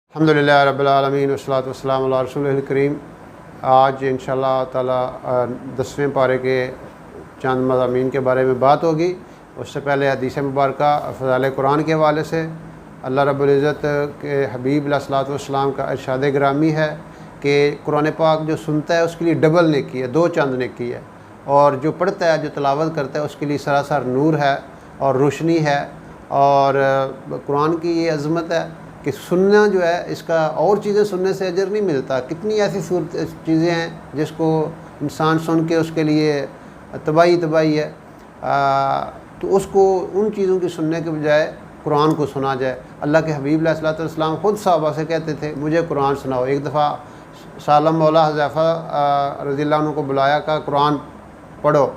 अल्हम्दुलिल्लाह रब्बिल आलमीन वस्सलातु वस्सलामु अला रसूलिल करीम। आज इंशाअल्लाह ताला 10वें पारे के चंद मज़ामीन के बारे में बात होगी। उससे पहले हदीस मुबारक फ़ज़ाइल कुरान के हवाले से अल्लाह रब्बुल इज़्ज़त के हबीब अलैहिस्सलातु वस्सलाम का इरशाद गिरामी है कि कुरान पाक जो सुनता है उसके लिए डबल नेकी है, 2 चंद नेकी है, और जो पढ़ता है, जो तिलावत करता है, उसके लिए सरासर नूर है और रोशनी है। और कुरान की ये अज़मत है कि सुनना जो है, इसका और चीज़ें सुनने से अजर नहीं मिलता। कितनी ऐसी चीज़ें हैं जिसको इंसान सुन के उसके लिए तबाही है, तो उसको उन चीज़ों की सुनने के बजाय कुरान को सुना जाए। अल्लाह के हबीब अलैहिस्सलातु वस्सलाम ख़ुद सहाबा से कहते थे मुझे कुरान सुनाओ। एक दफ़ा सालम मौला हुज़ैफ़ा रज़ियल्लाहु अन्हु को बुलाया, कहा कुरान पढ़ो।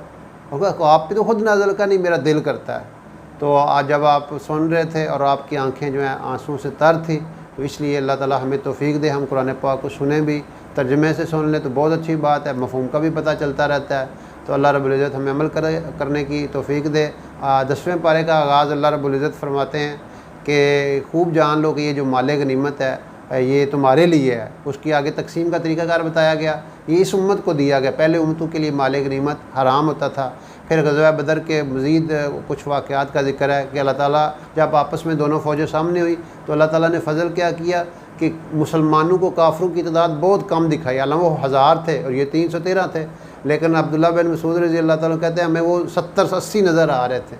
और आप पे तो ख़ुद नाज़िल का नहीं, मेरा दिल करता है। तो आज जब आप सुन रहे थे और आपकी आंखें जो हैं आंसू से तर थी, तो इसलिए अल्लाह ताला हमें तौफ़ीक दे हम कुरान पाक को सुने भी, तर्जुमे से सुन लें तो बहुत अच्छी बात है, मफ़हूम का भी पता चलता रहता है। तो अल्लाह रब्बुल इज़्ज़त हमें अमल करने की तौफ़ीक दे। 10वें पारे का आगाज़ अल्लाह रब्बुल इज़्ज़त फरमाते हैं कि खूब जान लो कि ये जो माले गनीमत है ये तुम्हारे लिए है। उसकी आगे तकसीम का तरीक़ाकार बताया गया। ये इस उम्मत को दिया गया, पहले उम्मतों के लिए माले गनीमत हराम होता था। फिर ग़ज़वा बदर के मज़ीद कुछ वाक़यात का ज़िक्र है कि अल्लाह ताला जब आपस में दोनों फ़ौजें सामने हुई तो अल्लाह ताला ने फ़ज़ल क्या किया कि मुसलमानों को काफ़िरों की तादाद बहुत कम दिखाई। हालांकि वो 1000 थे और ये 313 थे, लेकिन अब्दुल्लाह बिन मसूद रज़ी अल्लाह ताला कहते हैं हमें वो 70 से 80 नज़र आ रहे थे,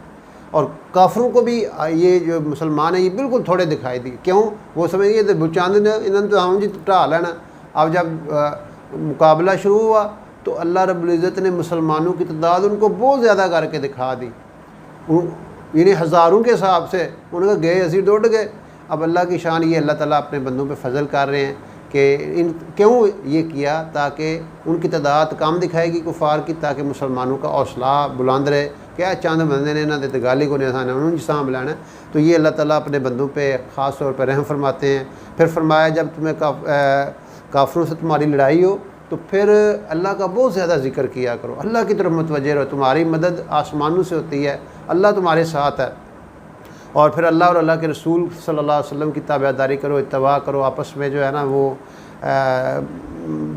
और काफ़िरों को भी ये जो मुसलमान हैं ये बिल्कुल थोड़े दिखाई दिए। क्यों? वो समझ गए थे बुचांद ने इन्होंने तो हम जी ढा लेना। अब जब मुकाबला शुरू हुआ तो अल्लाह रब्बुल इज़्ज़त ने मुसलमानों की तादाद उनको बहुत ज़्यादा करके दिखा दी, यानी हज़ारों के हिसाब से। उन्होंने गए असी दौड़ गए। अब अल्लाह की शान ये, अल्लाह ताला अपने बंदों पे फ़ज़ल कर रहे हैं कि क्यों ये किया, ताकि उनकी तादाद कम दिखाएगी कुफ़ार की, ताकि मुसलमानों का हौसला बुलंद रहे। क्या चंद बंदे ने इन्होंने तो गाली को निशान है, उन्होंने सांभ लेना। तो ये अल्लाह ताला अपने बंदों पे ख़ास तौर पर रहम फरमाते हैं। फिर फरमाया जब तुम्हें काफ़िरों से तुम्हारी लड़ाई हो तो फिर अल्लाह का बहुत ज़्यादा ज़िक्र किया करो, अल्लाह की तरफ मुतवज्जे रहो। तुम्हारी मदद आसमानों से होती है, अल्लाह तुम्हारे साथ है। और फिर अल्लाह और अल्लाह के रसूल सल्लल्लाहु अलैहि वसल्लम की ताबेदारी करो, इत्तबा करो। आपस में जो है ना वो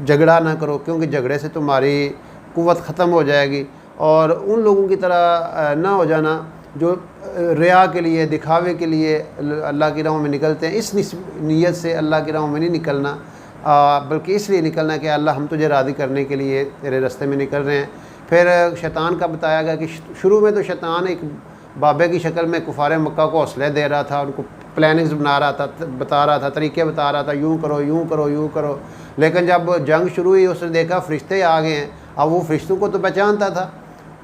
झगड़ा ना करो, क्योंकि झगड़े से तुम्हारी कुव्वत ख़त्म हो जाएगी। और उन लोगों की तरह ना हो जाना जो रिया के लिए, दिखावे के लिए अल्लाह की राहों में निकलते हैं। इस नीयत से अल्लाह की राहों में नहीं निकलना, बल्कि इसलिए निकलना है कि अल्लाह हम तुझे राज़ी करने के लिए तेरे रास्ते में निकल रहे हैं। फिर शैतान का बताया गया कि शुरू में तो शैतान एक बाबे की शक्ल में कुफ़ार मक्का को हौसले दे रहा था, उनको प्लानिंग्स बना रहा था, बता रहा था, तरीके बता रहा था, यूँ करो यूँ करो यूँ करो। लेकिन जब जंग शुरू हुई उसने देखा फ़रिश्ते आ गए हैं। अब वो फ़रिश्तों को तो पहचानता था,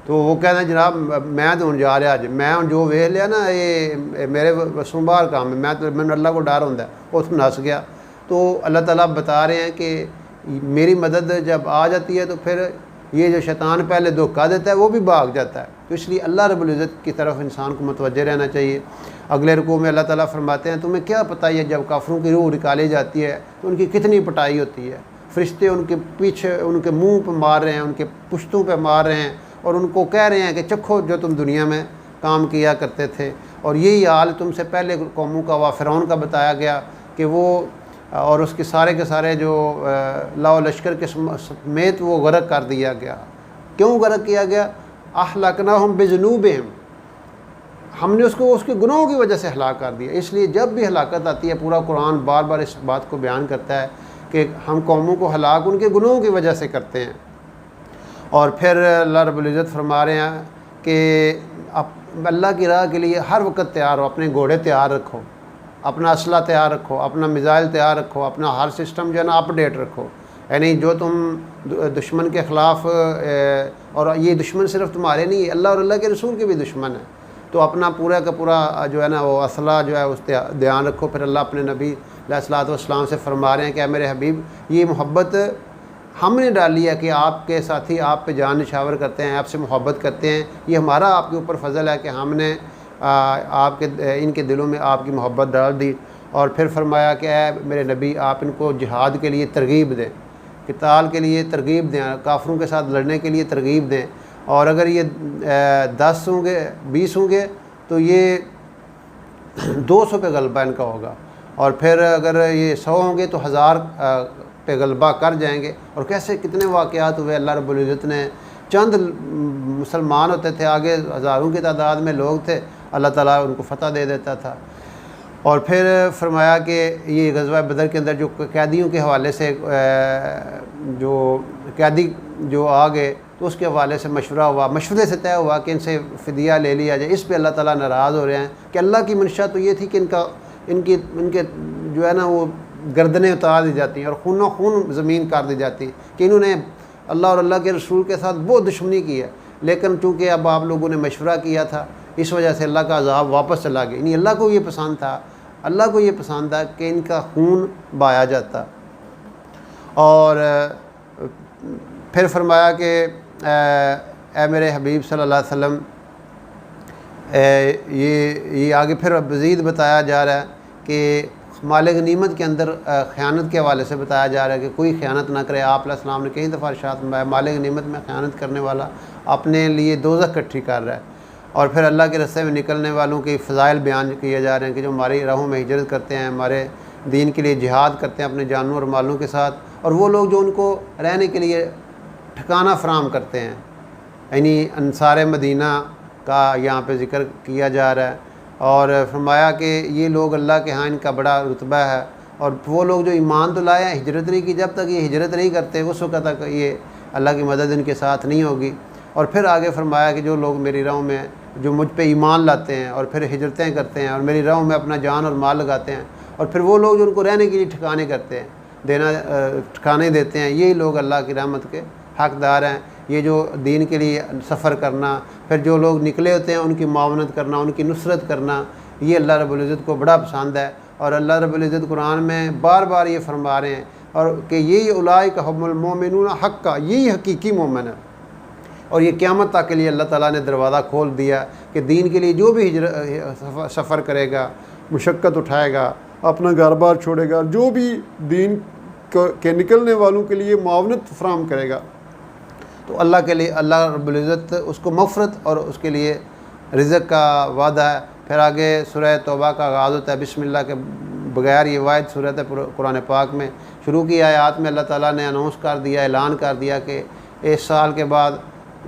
तो वो कहना जनाब मैं तो जा रहा अज, मैं हम जो वेख लिया ना ये मेरे वसों बाहर काम है, मैं तो मैंने अल्लाह को डर होंदा। उस नस गया। तो अल्लाह ताला बता रहे हैं कि मेरी मदद जब आ जाती है तो फिर ये जो शैतान पहले धोखा देता है वो भी भाग जाता है। तो इसलिए अल्लाह रब्बुल इज़्ज़त की तरफ इंसान को मुतवज्जे रहना चाहिए। अगले रुकू में अल्लाह ताला फरमाते हैं तुम्हें क्या पता है जब काफिरों की रूह निकाली जाती है तो उनकी कितनी पिटाई होती है। फरिश्ते उनके पीछे, उनके मुँह पर मार रहे हैं, उनके पुश्तों पर मार रहे हैं और उनको कह रहे हैं कि चखो जो तुम दुनिया में काम किया करते थे। और यही हाल तुमसे पहले कौमों का व फ़िरौन का बताया गया कि वो और उसके सारे के सारे जो लाओ लश्कर के समेत वो गर्क कर दिया गया। क्यों गर्क किया गया? अहलकनाहुम बिज़ुनूबिहिम, हमने उसको उसके गुनाहों की वजह से हलाक कर दिया। इसलिए जब भी हलाकत आती है पूरा कुरान बार बार इस बात को बयान करता है कि हम कौमों को हलाक उनके गुनाहों की वजह से करते हैं। और फिर अल्लाह रब्बुल इज़्ज़त फरमा रहे हैं कि आप अल्लाह की राह के लिए हर वक्त तैयार हो, अपने घोड़े तैयार रखो, अपना असला तैयार रखो, अपना मिज़ाइल तैयार रखो, अपना हर सिस्टम जो है ना अपडेट रखो। यानी जो तुम दुश्मन के ख़िलाफ़, और ये दुश्मन सिर्फ तुम्हारे नहीं, अल्लाह और अल्लाह के रसूल के भी दुश्मन है, तो अपना पूरा का पूरा जो है ना वो असला जो है उस ध्यान रखो। फिर अल्लाह अपने नबी अलैहिस्सलातु वस्सलाम से फरमा रहे हैं कि मेरे हबीब ये मोहब्बत हमने डाली है कि आपके साथी आप पे जान निछावर करते हैं, आपसे मोहब्बत करते हैं। ये हमारा आपके ऊपर फ़ज़ल है कि हमने आपके इनके दिलों में आपकी मोहब्बत डाल दी। और फिर फरमाया कि मेरे नबी आप इनको जिहाद के लिए तरगीब दें, क़िताल के लिए तरगीब दें, काफ़िरों के साथ लड़ने के लिए तरगीब दें। और अगर ये 10 होंगे 20 होंगे तो ये 200 पे गलबा इनका होगा। और फिर अगर ये 100 होंगे तो 1000 पे गलबा कर जाएंगे। और कैसे कितने वाक़यात हुए, अल्लाह रब्बुल इज़्ज़त ने चंद मुसलमान होते थे, आगे हज़ारों की तादाद में लोग थे, अल्लाह ताला उनको फ़तह दे देता था। और फिर फरमाया कि ये ग़ज़वा बदर के अंदर जो कैदियों के हवाले से जो कैदी जो आ गए तो उसके हवाले से मशवरा हुआ, मशवरे से तय हुआ कि इनसे फ़िदिया ले लिया जाए। इस पे अल्लाह ताला नाराज़ हो रहे हैं कि अल्लाह की मंशा तो ये थी कि इनके जो है ना वो गर्दनें उतार दी जाती हैं और खूनो खून ज़मीन काट दी जाती है कि इन्होंने अल्लाह और अल्लाह के रसूल के साथ बहुत दुश्मनी की है। लेकिन चूँकि अब आप लोगों ने मशवरा किया था, इस वजह से अल्लाह का अज़ाब वापस चला गया। यानी अल्लाह को ये पसंद था, अल्लाह को ये पसंद था कि इनका खून बहाया जाता। और फिर फरमाया कि ए मेरे हबीब सल्लल्लाहु अलैहि वसल्लम, ये आगे फिर मज़ीद बताया जा रहा है कि माल गनीमत के अंदर ख़यानत के हवाले से बताया जा रहा है कि कोई ख़यानत ना करे। आप अलैहिस्सलाम ने कई दफ़ा इरशाद फरमाया माल गनीमत में ख़यानत करने वाला अपने लिए दोज़ख इकट्ठी कर रहा है। और फिर अल्लाह के रास्ते में निकलने वालों के फ़ज़ाइल बयान किए जा रहे हैं कि जो हमारी राहों में हिजरत करते हैं, हमारे दीन के लिए जिहाद करते हैं अपने जानों और मालों के साथ, और वो लोग जो उनको रहने के लिए ठिकाना फराहम करते हैं, यानी अंसार मदीना का यहाँ पे ज़िक्र किया जा रहा है। और फरमाया कि ये लोग अल्लाह के यहाँ इनका बड़ा रुतबा है। और वो लोग जो ईमान तो लाए हैं, हिजरत नहीं की, जब तक ये हिजरत नहीं करते उस वक्त तक ये अल्लाह की मदद इनके साथ नहीं होगी। और फिर आगे फरमाया कि जो लोग मेरी राहों में जो मुझ पे ईमान लाते हैं और फिर हिजरतें करते हैं और मेरी राहों में अपना जान और माल लगाते हैं, और फिर वो लोग जो उनको रहने के लिए ठिकाने करते हैं, ठिकाने देते हैं, यही लोग अल्लाह की रहमत के हक़दार हैं। ये जो दीन के लिए सफ़र करना, फिर जो लोग निकले होते हैं उनकी मावनत करना, उनकी नुसरत करना, ये अल्लाह रब्बुल इज़्ज़त को बड़ा पसंद है। और अल्लाह रब्बुल इज़्ज़त कुरान में बार बार ये फरमा रहे हैं और कि यही उलाइका हुमुल मोमिनून हक़्क़ा, यही हकीकी मोमिन है। और ये क़यामत तक के लिए अल्लाह ताला ने दरवाज़ा खोल दिया कि दीन के लिए जो भी सफ़र करेगा, मुशक्क़त उठाएगा, अपना घर बार छोड़ेगा, जो भी दीन के निकलने वालों के लिए मावनत फराहम करेगा, तो अल्लाह के लिए अल्लाह रब्बुल इज़्ज़त उसको मग़फ़िरत और उसके लिए रिज़्क़ का वादा है। फिर आगे सूरह तौबा का आगाज़ होता है बिस्मिल्लाह के बगैर। ये वाहिद सूरत है कुरान पाक में। शुरू की आयत में अल्लाह ताला ने अनाउंस कर दिया, ऐलान कर दिया कि इस साल के बाद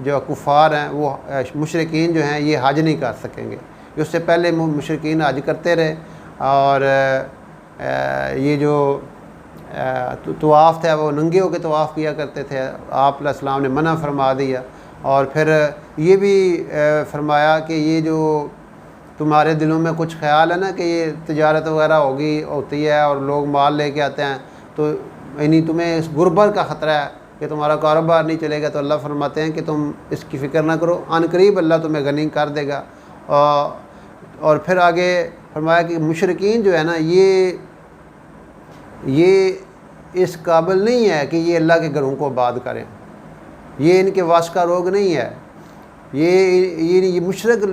जो कुफ़ार हैं वो मुशरिकीन जो हैं ये हज नहीं कर सकेंगे। उससे पहले मुशरिकीन हज करते रहे और ये जो तवाफ़ था वो नंगे होकर तवाफ़ किया करते थे। आप अलैहिस्सलाम ने मना फरमा दिया। और फिर ये भी फरमाया कि ये जो तुम्हारे दिलों में कुछ ख्याल है ना कि ये तिजारत वगैरह होती है और लोग माल लेके आते हैं, तो यानी तुम्हें इस गुर्बत का ख़तरा है कि तुम्हारा कारोबार नहीं चलेगा, तो अल्लाह फरमाते हैं कि तुम इसकी फ़िक्र ना करो, अनकरीब अल्लाह तुम्हें गनी कर देगा। और फिर आगे फरमाया कि मुशरिकीन जो है ना ये इस काबिल नहीं है कि ये अल्लाह के घरों को आबाद करें, ये इनके वास का रोग नहीं है। ये मुशरक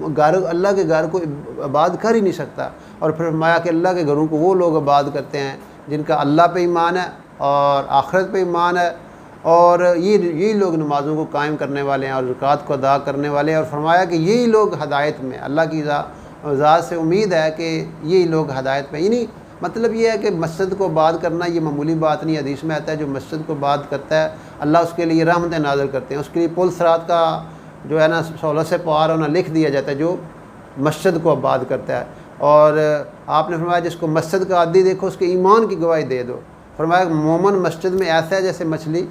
घर अल्लाह के घर को आबाद कर ही नहीं सकता। और फिर फरमाया कि अल्लाह के घरों को वो लोग आबाद करते हैं जिनका अल्लाह पे ईमान है और आखिरत पे ईमान है, और यही लोग नमाज़ों को कायम करने वाले हैं और ज़कात को अदा करने वाले हैं। और फरमाया कि यही लोग हदायत में, अल्लाह की ज़ात से उम्मीद है कि यही लोग हदायत में। यानी मतलब ये है कि मस्जिद को आबाद करना ये मामूली बात नहीं। हदीस में आता है जो मस्जिद को आबाद करता है अल्लाह उसके लिए रहमतें नाज़िल करते हैं, उसके लिए पुल सिरात का जो है ना सहूलत से पार होना लिख दिया जाता है जो मस्जिद को आबाद करता है। और आपने फरमाया जिसको मस्जिद का आदी देखो उसके ईमान की गवाही दे दो। फरमाया मोमन मस्जिद में ऐसा है जैसे मछली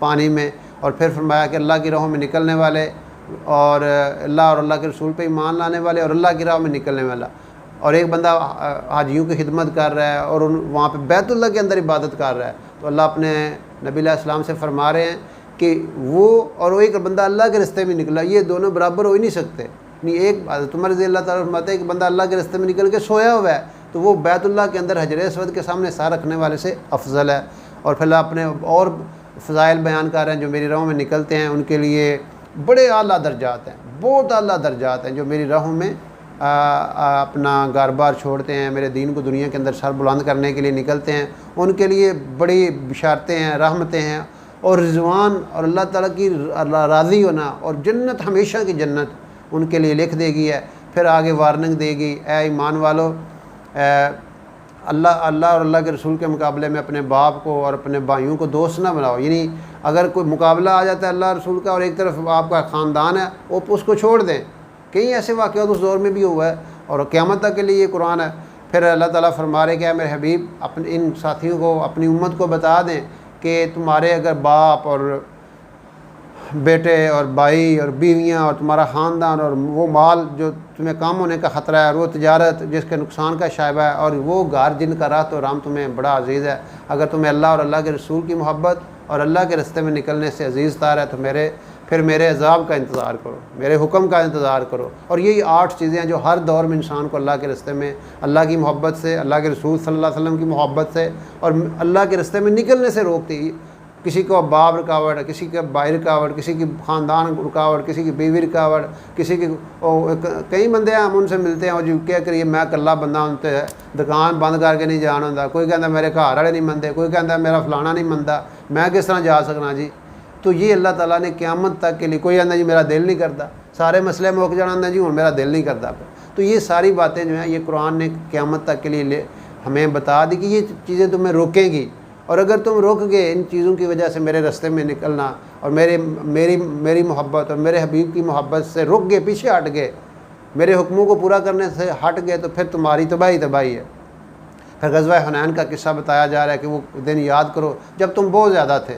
पानी में। और फिर फरमाया कि अल्लाह की राहों में निकलने वाले और अल्लाह और अल्लाह के रसूल पे ईमान लाने वाले और अल्लाह की राह में निकलने वाला। और एक बंदा हाजियों की खिदमत कर रहा है और वहाँ पे बैतुल्लाह के अंदर इबादत कर रहा है, तो अल्लाह अपने नबी अलैहिस्सलाम से फरमा रहे हैं कि वो और एक बंदा अल्लाह के रास्ते में निकला, ये दोनों बराबर हो ही नहीं सकते। नहीं, एक तुम्हारे रज़ी अल्लाह ताला फरमाते हैं कि बंदा अल्लाह के रास्ते में निकल के सोया हुआ है तो वो बैतुल्लाह के अंदर हजर अस्वद के सामने सर रखने वाले से अफजल है। और फिर अपने और फ़ज़ाइल बयान कर रहे हैं जो मेरी राहों में निकलते हैं उनके लिए बड़े आला दर्जात हैं, बहुत आला दर्जात हैं। जो मेरी राहों में अपना घर बार छोड़ते हैं, मेरे दीन को दुनिया के अंदर सर बुलंद करने के लिए निकलते हैं, उनके लिए बड़ी बिशारतें हैं, रहमतें हैं और रिज़वान और अल्लाह ताला की राज़ी होना और जन्नत, हमेशा की जन्नत उनके लिए लिख देगी है। फिर आगे वार्निंग देगी, ए ईमान वालो अल्लाह अल्लाह और अल्लाह के रसूल के मुकाबले में अपने बाप को और अपने भाइयों को दोस्त ना बनाओ। यानी अगर कोई मुकाबला आ जाता है अल्लाह रसूल का और एक तरफ आपका ख़ानदान है, वो उसको छोड़ दें। कई ऐसे वाक़यात उस दौर में भी हुआ है और क़यामत तक के लिए ये कुरान है। फिर अल्लाह ताला फरमा रहे कि मेरे हबीब अपने इन साथियों को, अपनी उम्मत को बता दें कि तुम्हारे अगर बाप और बेटे और भाई और बीवियाँ और तुम्हारा ख़ानदान और वो माल जो तुम्हें कम होने का ख़तरा है और वो तिजारत जिसके नुकसान का शायबा है और वो घर जिनका रात और राम तुम्हें बड़ा अजीज़ है, अगर तुम्हें अल्लाह और अल्लाह के रसूल की मोहब्बत और अल्लाह के रास्ते में निकलने से अजीज़ तार है तो फिर मेरे अज़ाब का इंतज़ार करो, मेरे हुक्म का इंतज़ार करो। और यही 8 चीज़ें हैं जो हर दौर में इंसान को अल्लाह के रास्ते में, अल्लाह की मोहब्बत से, अल्लाह के रसूल सल्लल्लाहु अलैहि वसल्लम की मोहब्बत से और अल्लाह के रास्ते में निकलने से रोकती। किसी को बाप रुकावट, किसी के भाई रुकावट, किसी की ख़ानदान रुकावट, किसी की बीवी रुकावट, किसी की कई बंदे हैं हम उनसे मिलते हैं और जो क्या करिए मैं कल्ला बंदा उनते है दुकान बंद करके नहीं जाना होंदा, कोई कहता मेरे घर वाले नहीं मनते, कोई कहता मेरा फलाना नहीं मनता, मैं किस तरह जा सकना जी। तो ये अल्लाह ताला ने क़यामत तक के लिए, कोई कहता जी मेरा दिल नहीं करता, सारे मसले मुक जाना जी हुण मेरा दिल नहीं करता। तो ये सारी बातें जो हैं ये कुरान ने क़यामत तक के लिए हमें बता दी कि ये चीज़ें तुम्हें रोकेंगी और अगर तुम रुक गए इन चीज़ों की वजह से मेरे रास्ते में निकलना और मेरी मोहब्बत और मेरे हबीब की मोहब्बत से रुक गए, पीछे हट गए, मेरे हुक्मों को पूरा करने से हट गए तो फिर तुम्हारी तबाही है। फिर ग़ज़वा हुनैन का किस्सा बताया जा रहा है कि वो दिन याद करो जब तुम बहुत ज़्यादा थे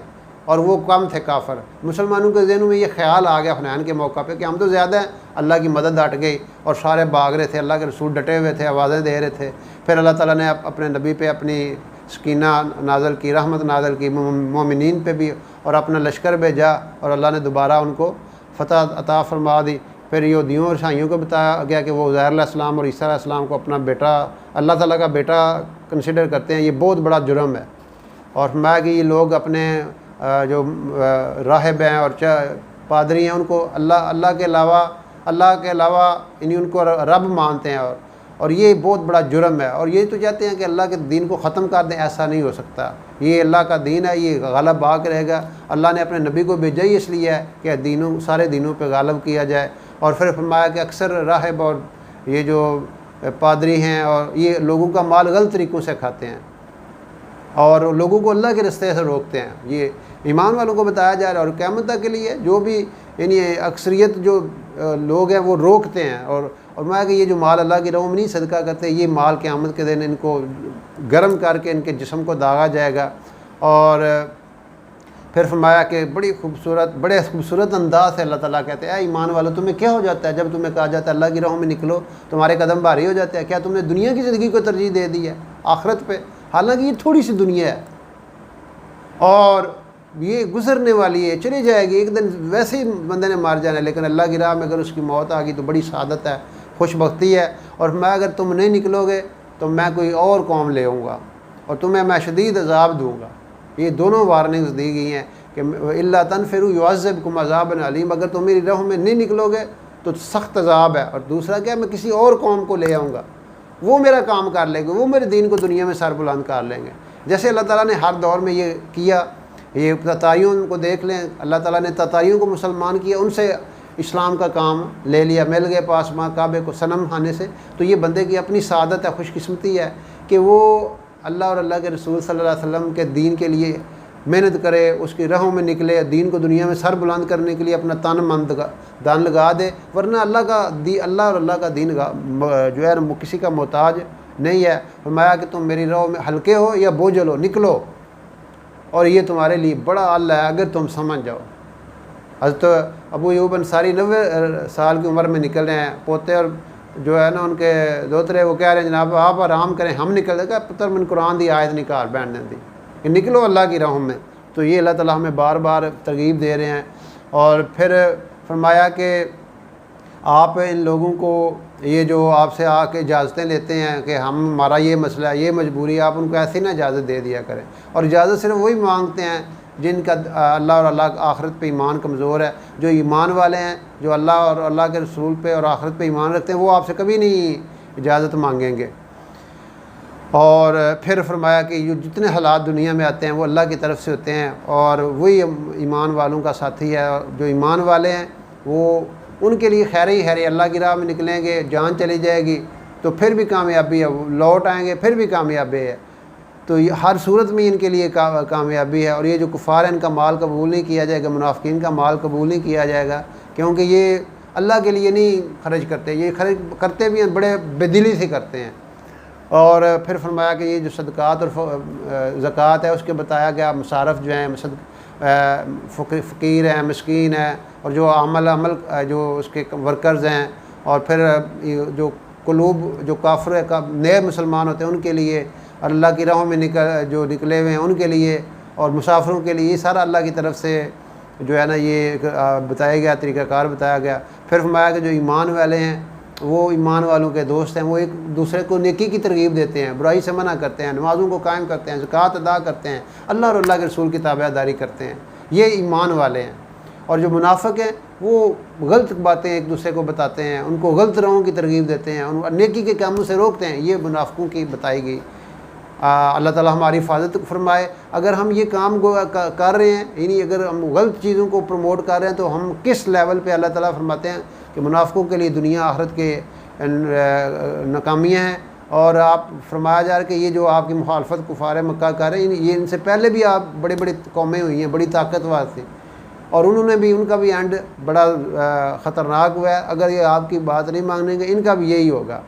और वो कम थे काफ़र। मुसलमानों के ज़हनों में ये ख्याल आ गया हुनैन के मौका पे कि हम तो ज़्यादा हैं, अल्लाह की मदद हट गई और सारे भाग रहे थे, अल्लाह के रसूल डटे हुए थे, आवाज़ें दे रहे थे। फिर अल्लाह ताला ने अपने नबी पे अपनी सकीना नाज़ल की, रहमत नाज़ल की मोमिनीन पे भी और अपना लश्कर भेजा और अल्लाह ने दोबारा उनको फ़तह अता फरमा दी। फिर यहूदियों और ईसाइयों को बताया गया कि वो उज़ैर अलैहिस्सलाम और ईसा अलैहिस्सलाम को अपना बेटा, अल्लाह ताला का बेटा कंसिडर करते हैं। ये बहुत बड़ा जुर्म है। और मैं कि ये लोग अपने जो राहिब हैं और पादरी हैं उनको अल्लाह के अलावा इन्हीं उनको रब मानते हैं और ये बहुत बड़ा जुर्म है। और ये तो चाहते हैं कि अल्लाह के दीन को ख़त्म कर दें, ऐसा नहीं हो सकता। ये अल्लाह का दीन है, ये गालिब बाक रहेगा। अल्लाह ने अपने नबी को भेजा ही इसलिए है कि सारे दीनों पे गालिब किया जाए। और फिर फरमाया कि अक्सर राहिब और ये जो पादरी हैं और ये लोगों का माल गलत तरीक़ों से खाते हैं और लोगों को अल्लाह के रास्ते से रोकते हैं। ये ईमान वालों को बताया जा रहा है। और क़यामत तक के लिए जो भी यानी अक्सरियत जो लोग हैं वो रोकते हैं और मैं कि ये जो माल अल्लाह की राह में नहीं सदका करते, ये माल क़यामत के दिन इनको गर्म करके इनके जिस्म को दागा जाएगा। और फिर फरमाया कि बड़े खूबसूरत अंदाज से अल्लाह ताला कहते हैं ईमान वालों तुम्हें क्या हो जाता है जब तुम्हें कहा जाता है अल्लाह की राह में निकलो, तुम्हारे कदम भारी हो जाते हैं। क्या तुमने दुनिया की ज़िंदगी को तरजीह दे दी है आखिरत पे? हालांकि ये थोड़ी सी दुनिया है और ये गुजरने वाली है, चली जाएगी, एक दिन वैसे ही बंदे ने मार जाना है। लेकिन अल्लाह की राह में अगर उसकी मौत आ गई तो बड़ी सादत है, खुशबख्ती है। और मैं अगर तुम नहीं निकलोगे तो मैं कोई और कौम ले आऊँगा और तुम्हें मैं शदीद अज़ाब दूँगा। ये दोनों वार्निंग्स दी गई हैं कि इल्ला तनफिरू युअज़्ज़िबकुम अज़ाबन अलीम, अगर तुम मेरी राह में नहीं निकलोगे तो सख्त अज़ाब है। और दूसरा क्या, मैं किसी और कौम को ले आऊँगा, वो मेरा काम कर लेंगे, वो मेरे दीन को दुनिया में सर बुलंद कर लेंगे। जैसे अल्लाह ताला ने हर दौर में ये किया। ये तताइयों को देख लें, अल्लाह ताला ने तताइयों को मुसलमान किया, उनसे इस्लाम का काम ले लिया, मिल गए पास माँ काबे को सनम खाने से। तो ये बंदे की अपनी सादत है, खुशकिस्मती है कि वो अल्लाह और अल्लाह के रसूल सल्लल्लाहु अलैहि वसल्लम के दीन के लिए मेहनत करे, उसकी राहों में निकले, दीन को दुनिया में सर बुलंद करने के लिए अपना तन मन दान लगा दे। वरना अल्लाह और अल्लाह का दीन जो है किसी का मोहताज नहीं है। फरमाया कि तुम मेरी राह में हल्के हो या बोझल हो, निकलो और ये तुम्हारे लिए बड़ा अल्लाह है अगर तुम समझ जाओ। हज़रत अबू अय्यूब अंसारी 90 साल की उम्र में निकल रहे हैं, पोते और जो है ना उनके दोतरे वो कह रहे हैं जनाब आप आराम करें, हम निकल देगा पुत्र मैंने कुरान दी आयत निकाल बैठ दी कि निकलो अल्लाह की राहों में। तो ये अल्लाह ताला हमें बार बार तरगीब दे रहे हैं। और फिर फरमाया कि आप इन लोगों को ये जो आपसे आके इजाज़तें लेते हैं कि हमारा ये मसला है, ये मजबूरी है, आप उनको ऐसे ना इजाज़त दे दिया करें। और इजाज़त सिर्फ वही मांगते हैं जिनका अल्लाह और अल्लाह आखिरत पे ईमान कमज़ोर है। जो ईमान वाले हैं, जो अल्लाह और अल्लाह के रसूल पे और आखिरत पे ईमान रखते हैं, वो आपसे कभी नहीं इजाज़त मांगेंगे। और फिर फरमाया कि ये जितने हालात दुनिया में आते हैं वो अल्लाह की तरफ से होते हैं और वही ईमान वालों का साथी है। जो ईमान वाले हैं वो उनके लिए खैर ही खैर, अल्लाह की राह में निकलेंगे, जान चली जाएगी तो फिर भी कामयाबी है, वो लौट आएंगे फिर भी कामयाबी है। तो ये हर सूरत में इनके लिए कामयाबी है। और ये जो कुफ़ार है इनका माल कबूल नहीं किया जाएगा, मुनाफिकीन का माल कबूल नहीं किया जाएगा, क्योंकि ये अल्लाह के लिए नहीं खर्च करते, ये खर्च करते भी हैं बड़े बेदिली से करते हैं। और फिर फरमाया कि ये जो सदक़ात और ज़कात है उसके बताया गया मसारफ़ जो हैं, फ़कीर हैं, मस्कीन है, और जो अमल जो उसके वर्कर्स हैं, और फिर जो कुलूब जो काफ़िर का नए मुसलमान होते हैं उनके लिए, और अल्लाह की राहों में जो निकले हुए हैं उनके लिए, और मुसाफिरों के लिए, ये सारा अल्लाह की तरफ से जो है ना ये बताया गया, तरीक़ाकार बताया गया। फिर फरमाया कि जो ईमान वाले हैं वो ईमान वालों के दोस्त हैं, वो एक दूसरे को नेकी की तरगीब देते हैं, बुराई से मना करते हैं, नमाज़ों को कायम करते हैं, ज़कात अदा करते हैं, अल्लाह और अल्लाह के रसूल की ताबेदारी करते हैं, ये ईमान वाले हैं। और जो मुनाफिक हैं वो गलत बातें एक दूसरे को बताते हैं, उनको गलत राहों की तरगीब देते हैं, उन नेकी के कामों से रोकते हैं, ये मुनाफिकों की बताई गई। अल्लाह ताला हमारी हिफाजत फरमाए। अगर हम ये काम कर रहे हैं, यानी अगर हम गलत चीज़ों को प्रमोट कर रहे हैं, तो हम किस लेवल पे अल्लाह ताला फरमाते हैं कि मुनाफिकों के लिए दुनिया आखिरत के नाकामियाँ हैं। और आप फरमाया जा रहा है कि ये जो आपकी मुखालफत कुफार मक्का कर रहे हैं, ये इनसे पहले भी आप बड़ी बड़ी कौमें हुई हैं, बड़ी ताकतवर थी, और उन्होंने भी, उनका भी एंड बड़ा ख़तरनाक हुआ है। अगर ये आपकी बात नहीं मानेंगे, इनका भी यही होगा।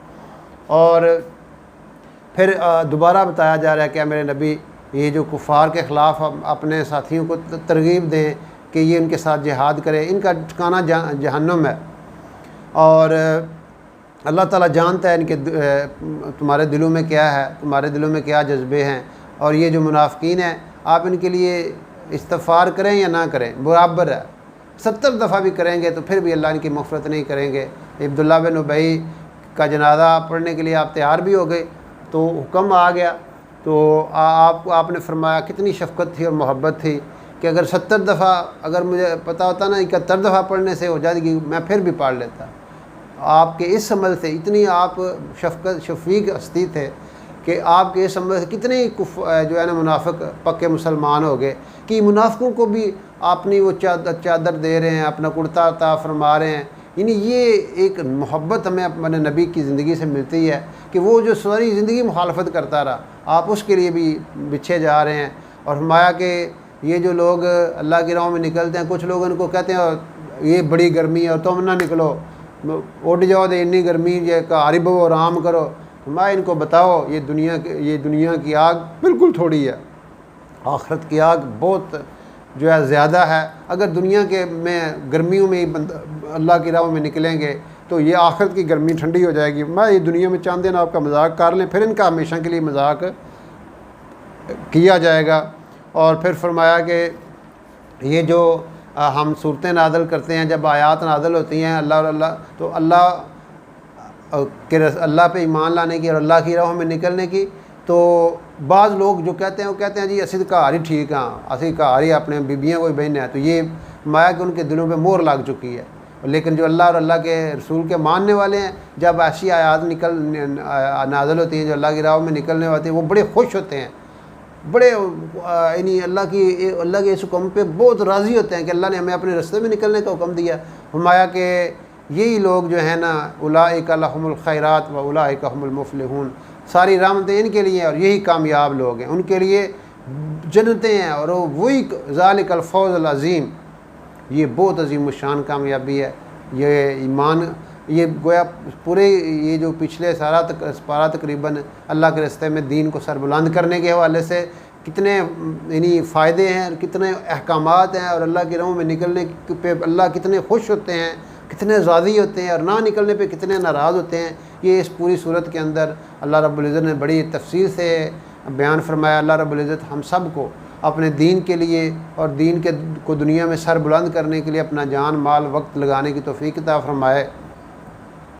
और फिर दोबारा बताया जा रहा है कि मेरे नबी ये जो कुफ़ार के ख़िलाफ़ अपने साथियों को तरगीब दें कि ये इनके साथ जिहाद करें, इनका ठिकाना जहन्नुम है। और अल्लाह ताला जानता है इनके तुम्हारे दिलों में क्या है, तुम्हारे दिलों में क्या जज्बे हैं। और ये जो मुनाफिकीन हैं, आप इनके लिए इस्तिग़फ़ार करें या ना करें बराबर है, 70 दफ़ा भी करेंगे तो फिर भी अल्लाह इनकी मग़फ़िरत नहीं करेंगे। अब्दुल्लाह बिन उबई का जनाज़ा पढ़ने के लिए आप तैयार भी हो गए, तो हुक्म आ गया, तो आपने फरमाया, कितनी शफ़क़त थी और मोहब्बत थी कि अगर 70 दफ़ा, अगर मुझे पता होता ना 71 दफ़ा पढ़ने से हो जाएगी, मैं फिर भी पढ़ लेता। आपके इस अमल से इतनी आप शफ़ीक हस्ती थे कि आपके इस अमल से कितने जो है ना मुनाफिक पक्के मुसलमान हो गए कि मुनाफिकों को भी आपने वो चादर दे रहे हैं, अपना कुर्ता अता फरमा रहे हैं। यानी ये एक मोहब्बत हमें अपने नबी की ज़िंदगी से मिलती है कि वो जो सारी ज़िंदगी मुखालफत करता रहा, आप उसके लिए भी बिछे जा रहे हैं। और फरमाया कि ये जो लोग अल्लाह की राह में निकलते हैं, कुछ लोग उनको कहते हैं ये बड़ी गर्मी है और तुम ना निकलो, उठ जाओ तो इतनी गर्मी है कारी बो आराम करो। फरमाया इनको बताओ ये दुनिया की आग बिल्कुल थोड़ी है, आखिरत की आग बहुत जो है ज़्यादा है। अगर दुनिया के में गर्मियों में अल्लाह की राह में निकलेंगे तो ये आखिरत की गर्मी ठंडी हो जाएगी। मैं ये दुनिया में चांद दिन आपका मजाक कर लें, फिर इनका हमेशा के लिए मजाक किया जाएगा। और फिर फरमाया कि ये जो हम सूरतें नादल करते हैं, जब आयात नादल होती हैं अल्लाह और अल्लाह, तो अल्लाह पे ईमान लाने की और अल्लाह की राह में निकलने की, तो बाज़ लोग जो कहते हैं वो कहते हैं जी असी घर ही ठीक हाँ, असी घर ही अपने बीबियाँ कोई बहन है, तो ये माया कि उनके दिलों पे मोहर लग चुकी है। लेकिन जो अल्लाह और अल्लाह के रसूल के मानने वाले हैं, जब ऐसी आयात नाज़िल होती हैं जो अल्लाह की राह में निकलने वाले हैं, वो बड़े खुश होते हैं, बड़े यानी अल्लाह के इस हुक्म पे बहुत राज़ी होते हैं कि अल्लाह ने हमें अपने रास्ते में निकलने का हुक्म दिया। फरमाया कि यही लोग जो है ना उलाइका लहुमुल खैरात व उलाइका हुमुल मुफलिहून, सारी रहमतें इनके लिए और यही कामयाब लोग हैं, उनके लिए जन्नतें हैं और वही ज़ालिकल फ़ौज़ुल अज़ीम, ये बहुत अजीम शान कामयाबी है। ये ईमान, ये गोया पूरे ये जो पिछले पारा तकरीबन अल्लाह के रास्ते में दीन को सरबुलंद करने के हवाले से कितने यानी फ़ायदे हैं, कितने अहकामात हैं, और अल्लाह की राह में निकलने पे अल्लाह कितने खुश होते हैं, कितने राज़ी होते हैं, और ना निकलने पे कितने नाराज़ होते हैं। ये इस पूरी सूरत के अंदर अल्लाह रब्बुल इज़्ज़त ने बड़ी तफसील से बयान फरमाया। अल्लाह रब्बुल इज़्ज़त हम सब को अपने दीन के लिए और दीन को दुनिया में सर बुलंद करने के लिए अपना जान माल वक्त लगाने की तौफीक अता फरमाए।